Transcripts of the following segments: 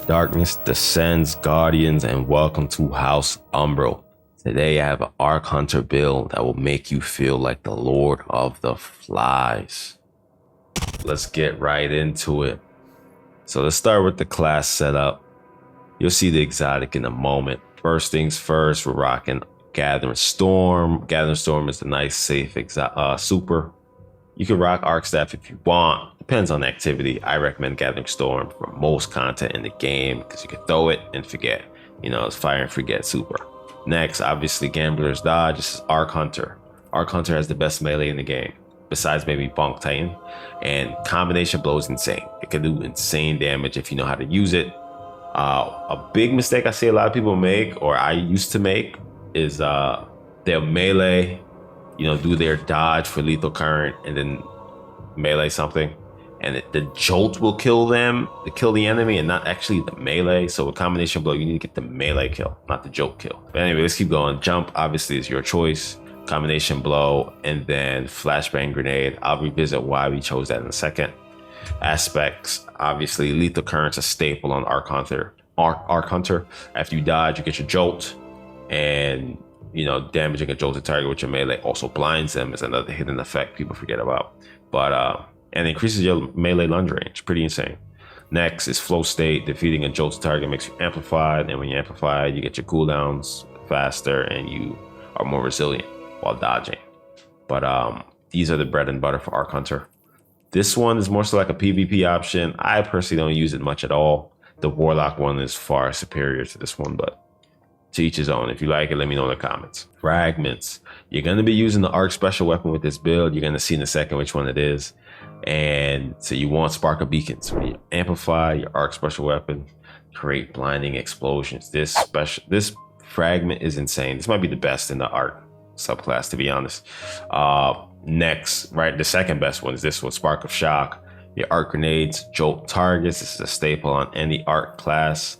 Darkness descends, Guardians, and welcome to House Umbral. Today I have an Arc Hunter build that will make you feel like the Lord of the Flies. Let's get right into it. So let's start with the class setup. You'll see the exotic in a moment. First things first, we're rocking Gathering Storm. Gathering Storm is a nice, safe super. You can rock Arc Staff if you want. Depends on the activity. I recommend Gathering Storm for most content in the game because you can throw it and forget. You know, it's fire and forget super. Next, obviously, Gambler's Dodge. This is Arc Hunter. Arc Hunter has the best melee in the game, besides maybe Bonk Titan. And combination blow is insane. It can do insane damage if you know how to use it. A big mistake I see a lot of people make, or I used to make, is they'll melee, do their dodge for lethal current and then melee something. And the jolt will kill the enemy and not actually the melee. So with combination blow, you need to get the melee kill, not the jolt kill. But anyway, let's keep going. Jump obviously is your choice. Combination blow and then flashbang grenade. I'll revisit why we chose that in a second. Aspects, obviously lethal current's a staple on Arc Hunter. Arc Hunter, after you dodge, you get your jolt, and damaging a jolted target with your melee also blinds them is another hidden effect people forget about. But and increases your melee lunge range. Pretty insane. Next is flow state. Defeating a jolted target makes you amplified, and when you're amplified, you get your cooldowns faster and you are more resilient while dodging. But these are the bread and butter for Arc Hunter. This one is more so like a PvP option. I personally don't use it much at all. The Warlock one is far superior to this one, but to each his own. If you like it, let me know in the comments. Fragments. You're going to be using the Arc special weapon with this build. You're going to see in a second which one it is. And so you want Spark of Beacons. When you amplify your Arc special weapon, create blinding explosions. This fragment is insane. This might be the best in the Arc subclass, to be honest. Next, right, the second best one is this one, Spark of Shock. Your Arc grenades jolt targets. This is a staple on any Arc class.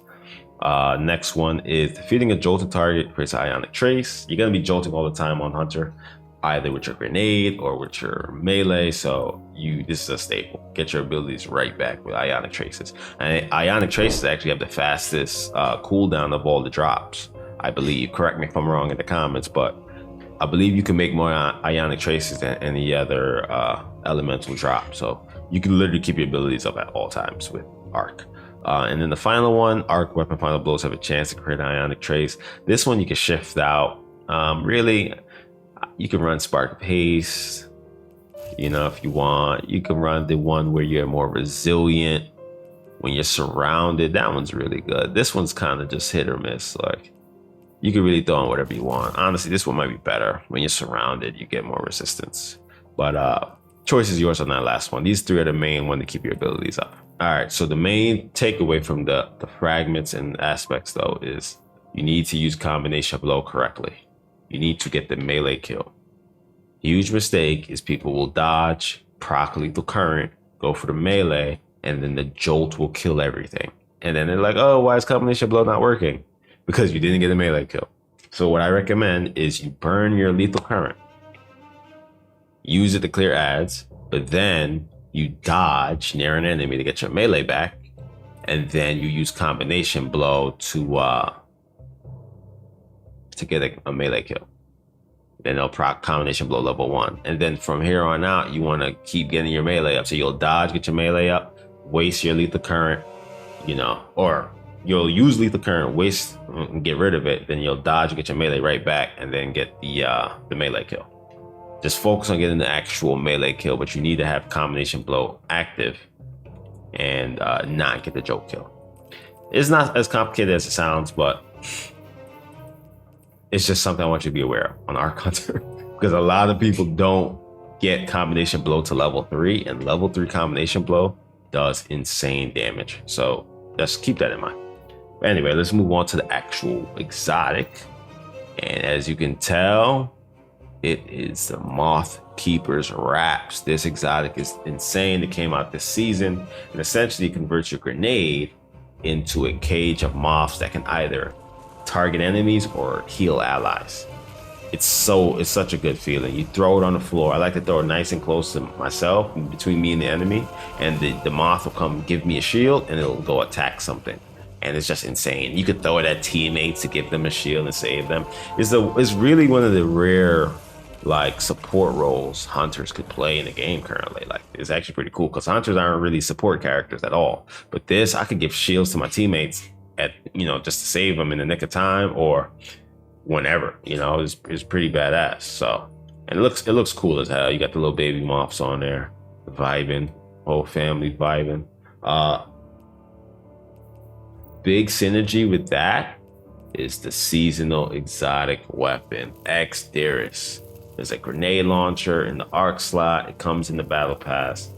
Next one is defeating a jolted target creates an ionic trace. You're going to be jolting all the time on Hunter, either with your grenade or with your melee. So this is a staple. Get your abilities right back with ionic traces. And ionic traces actually have the fastest cooldown of all the drops, I believe. Correct me if I'm wrong in the comments, but I believe you can make more ionic traces than any other elemental drop. So you can literally keep your abilities up at all times with Arc. And then the final one, Arc Weapon Final Blows have a chance to create an ionic trace. This one you can shift out. Really, you can run Spark of Haste, if you want. You can run the one where you're more resilient when you're surrounded. That one's really good. This one's kind of just hit or miss. Like, you can really throw on whatever you want. Honestly, this one might be better. When you're surrounded, you get more resistance. But choice is yours on that last one. These three are the main one to keep your abilities up. All right, so the main takeaway from the fragments and aspects, though, is you need to use combination blow correctly. You need to get the melee kill. Huge mistake is people will dodge, proc lethal current, go for the melee, and then the jolt will kill everything. And then they're like, oh, why is combination blow not working? Because you didn't get a melee kill. So what I recommend is you burn your lethal current. Use it to clear ads, but then you dodge near an enemy to get your melee back, and then you use combination blow to get a melee kill. Then they'll proc combination blow level 1, and then from here on out you want to keep getting your melee up. So you'll dodge, get your melee up, waste your lethal current, or you'll use lethal current, waste and get rid of it, then you'll dodge, get your melee right back, and then get the melee kill. Just focus on getting the actual melee kill, but you need to have combination blow active and not get the jolt kill. It's not as complicated as it sounds, but it's just something I want you to be aware of on Arc Hunter because a lot of people don't get combination blow to level 3, and level 3 combination blow does insane damage. So just keep that in mind. But anyway, let's move on to the actual exotic. And as you can tell, it is the Moth Keeper's Wraps. This exotic is insane. It came out this season and essentially converts your grenade into a cage of moths that can either target enemies or heal allies. It's such a good feeling. You throw it on the floor. I like to throw it nice and close to myself, between me and the enemy, and the moth will come give me a shield and it'll go attack something. and it's just insane. You could throw it at teammates to give them a shield and save them. It's really one of the rare like support roles hunters could play in the game currently. Like, it's actually pretty cool because hunters aren't really support characters at all. But this, I could give shields to my teammates at, just to save them in the nick of time or whenever. It's pretty badass. So, and it looks cool as hell. You got the little baby moths on there, vibing, whole family vibing. Big synergy with that is the seasonal exotic weapon, X-Deris. There's a grenade launcher in the arc slot. It comes in the battle pass.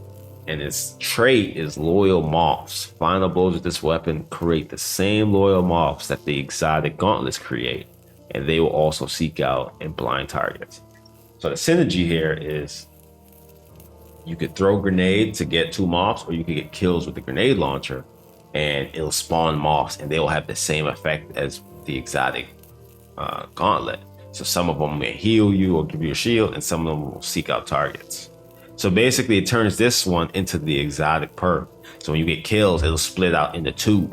And its trait is loyal moths. Final blows with this weapon create the same loyal moths that the exotic gauntlets create. And they will also seek out and blind targets. So the synergy here is you could throw grenade to get 2 moths, or you could get kills with the grenade launcher and it'll spawn moths and they'll have the same effect as the exotic gauntlet. So some of them may heal you or give you a shield, and some of them will seek out targets. So basically it turns this one into the exotic perk. So when you get kills, it'll split out into 2.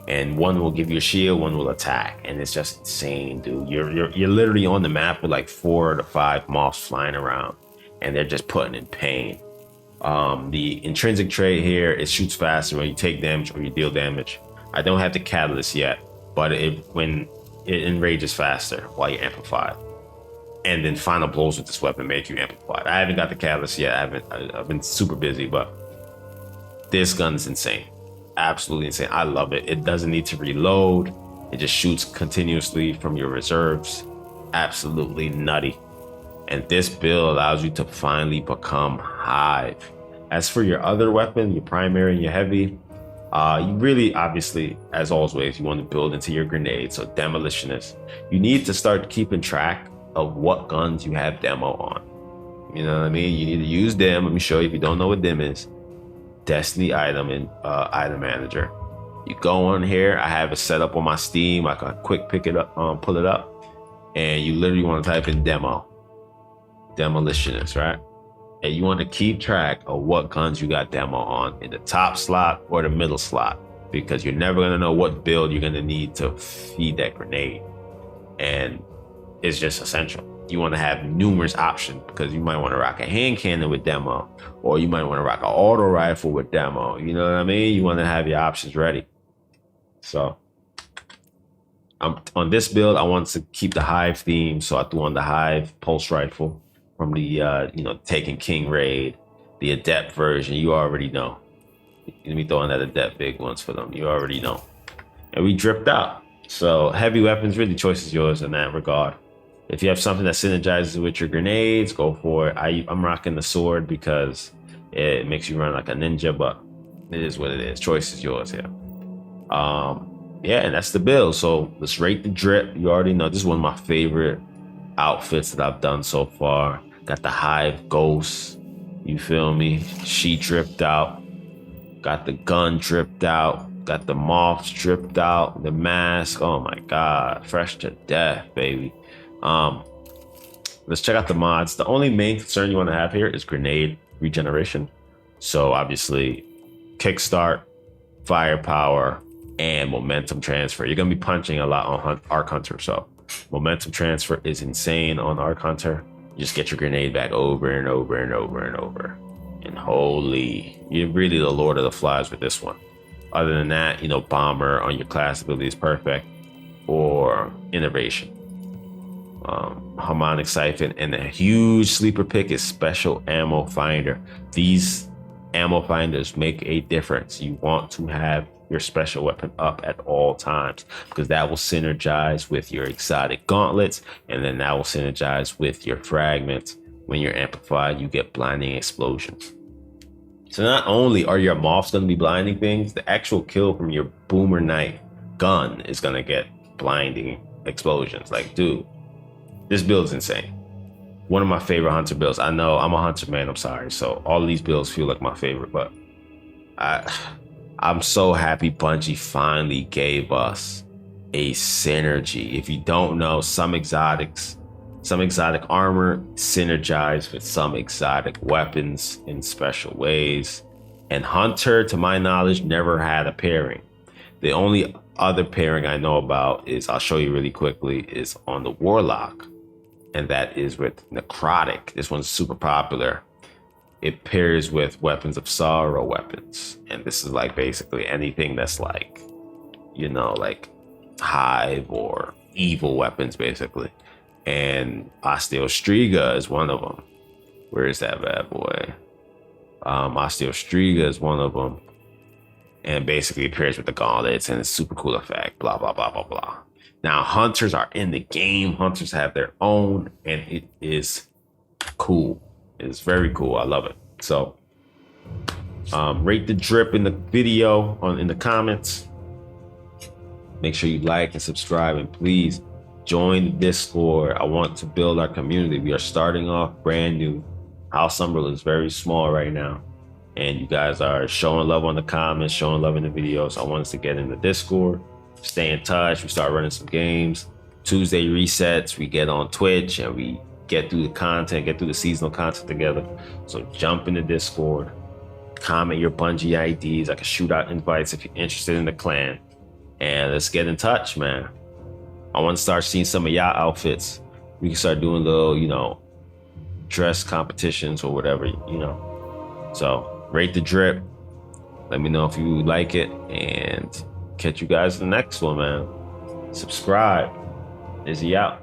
And one will give you a shield, one will attack. And it's just insane, dude. You're literally on the map with like 4 to 5 moths flying around, and they're just putting in pain. The intrinsic trait here, it shoots faster when you take damage or you deal damage. I don't have the catalyst yet, but when it enrages faster while you're amplified. And then final blows with this weapon make you amplified. I haven't got the catalyst yet. I've been super busy, but this gun's insane. Absolutely insane. I love it. It doesn't need to reload. It just shoots continuously from your reserves. Absolutely nutty. And this build allows you to finally become Hive. As for your other weapon, your primary and your heavy, you really, obviously, as always, you want to build into your grenade. So demolitionist, you need to start keeping track of what guns you have demo on. You know what I mean? You need to use them. Let me show you if you don't know what them is. Destiny item in item manager. You go on here. I have it set up on my Steam. I can quick pick it up, pull it up, and you literally want to type in demolitionist, right? And you want to keep track of what guns you got demo on in the top slot or the middle slot, because you're never gonna know what build you're gonna need to feed that grenade, and it's just essential. You want to have numerous options, because you might want to rock a hand cannon with demo, or you might want to rock an auto rifle with demo. You know what I mean? You want to have your options ready. So on this build, I want to keep the Hive theme, so I threw on the Hive pulse rifle from the Taken King raid, the adept version. You already know. Let me throw on that adept big ones for them. You already know. And we dripped out. So heavy weapons, really choice is yours in that regard. If you have something that synergizes with your grenades, go for it. I'm rocking the sword because it makes you run like a ninja, but it is what it is. Choice is yours here. Yeah, and that's the build. So let's rate the drip. You already know this is one of my favorite outfits that I've done so far. Got the Hive Ghost. You feel me? She dripped out. Got the gun dripped out. Got the moths dripped out. The mask. Oh my God. Fresh to death, baby. Let's check out the mods. The only main concern you want to have here is grenade regeneration. So obviously kickstart, firepower, and momentum transfer. You're gonna be punching a lot on Arc Hunter, so momentum transfer is insane on Arc Hunter. You just get your grenade back over and over and over and over. And holy, you're really the Lord of the Flies with this one. Other than that, bomber on your class ability is perfect, or innovation. Harmonic siphon, and a huge sleeper pick is special ammo finder. These ammo finders make a difference. You want to have your special weapon up at all times, because that will synergize with your exotic gauntlets, and then that will synergize with your fragments. When you're amplified, you get blinding explosions. So not only are your moths going to be blinding things, the actual kill from your boomer knight gun is going to get blinding explosions. Like, dude, this build's insane. One of my favorite hunter builds. I know I'm a hunter man, I'm sorry. So all of these builds feel like my favorite, but I'm so happy Bungie finally gave us a synergy. If you don't know, some exotic armor synergize with some exotic weapons in special ways. And Hunter, to my knowledge, never had a pairing. The only other pairing I know about is, I'll show you really quickly, is on the Warlock. And that is with Necrotic. This one's super popular. It pairs with Weapons of Sorrow weapons. And this is like basically anything that's like, you know, like Hive or evil weapons, basically. And Osteostriga is one of them. Where is that bad boy? Osteostriga is one of them. And basically it pairs with the gauntlets and it's super cool effect, blah, blah, blah, blah, blah. Now, hunters are in the game. Hunters have their own, and it is cool. It's very cool. I love it. So, rate the drip in the video, in the comments. Make sure you like and subscribe, and please join the Discord. I want to build our community. We are starting off brand new. House Umbral is very small right now, and you guys are showing love on the comments, showing love in the videos. I want us to get in the Discord. Stay in touch. We start running some games. Tuesday resets. We get on Twitch and we get through the content, get through the seasonal content together. So jump in the Discord, comment your Bungie IDs. I can shoot out invites if you're interested in the clan. And let's get in touch, man. I want to start seeing some of y'all outfits. We can start doing little, you know, dress competitions or whatever, you know. So rate the drip. Let me know if you like it, and catch you guys in the next one, man. Subscribe. Izzy out.